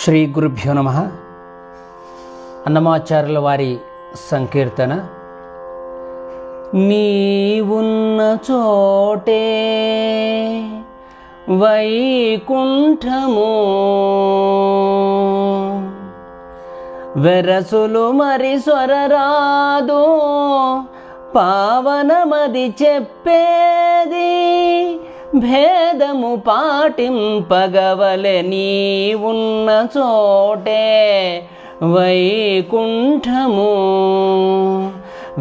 శ్రీ గురుభ్యో నమః. అన్నమాచార్యుల వారి సంకీర్తన. నీవున్న చోటే వైకుంఠము, వెరసులు మరి స్వరరాదు పావనమది చెప్పేది, భేదము పాటింపగవలె నీవున్న చోటే వైకుంఠము.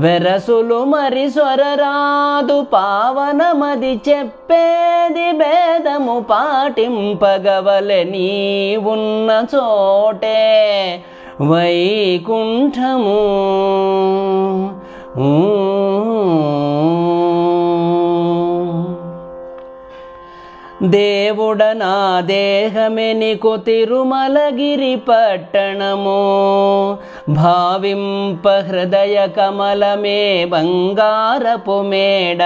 వెరసులు మరి స్వరరాదు పావనమది చెప్పేది, భేదము పాటింపగవలె నీవున్న చోటే వైకుంఠము. దేవుడ నా దేహమే నీకు తిరుమలగిరి పట్టణము, భావింప హృదయ కమలమే బంగారపు మేడ.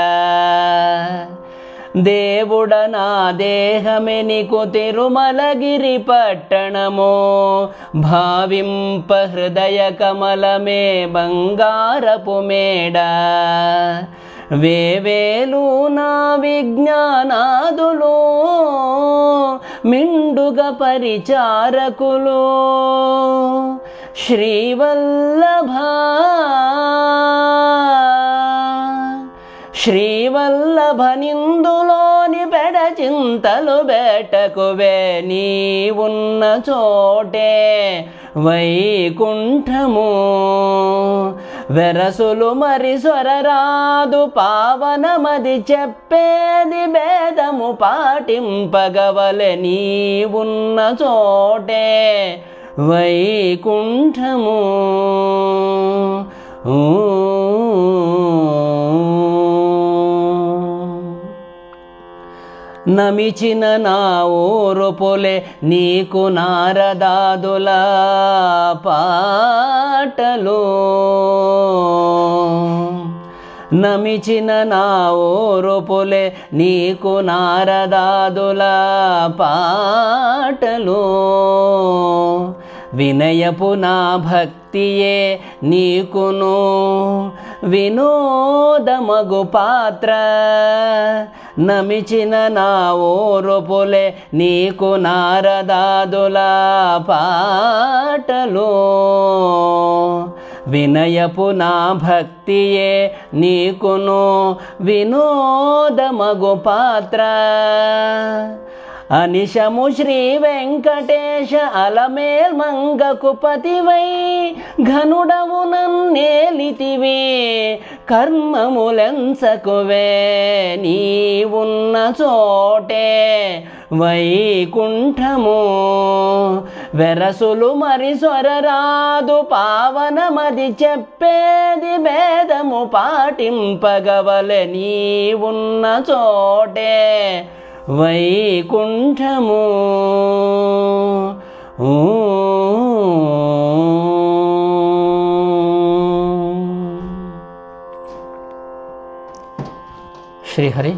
దేవుడ నా దేహమే నీకు తిరుమలగిరి పట్టణము, భావింప హృదయ కమలమే బంగారపు మేడ. వేవేలు నా విజ్ఞానాదులు మిండుగ పరిచారకులు, శ్రీవల్లభ శ్రీవల్లభ నిందులోని పెడచింతలు బెటకువే నీవున్న చోటే వైకుంఠము. వెరసులు మరి స్వరరాదు పావనమది చెప్పేది, భేదము పాటింపగవలె నీవున్న చోటే వైకుంఠము. నమిచిన నా ఊరుపులే నీకు నారదాదుల పాటలు, నమిచిన నా ఊరుపులే నీకు నారదాదుల పాటలు. వినయపు నా భక్తియే నీకును వినోదమగు పాత్ర, నమిచిన నా ఊరుపులే నీకు నారదాదుల పాటలు. వినయపు నా భక్తియే నీకును వినోదమగు పాత్ర. అనిశము శ్రీ వెంకటేశ అలమేల్ మంగకు పతివై, ఘనుడవు నన్నేలితివి కర్మములెంచకువే నీవున్న చోటే వైకుంఠము. వెరసులు మరి స్వరరాదు పావనమది చెప్పేది, భేదము పాటింపగవలె నీవున్న చోటే వైకుంఠము. శ్రీహరి.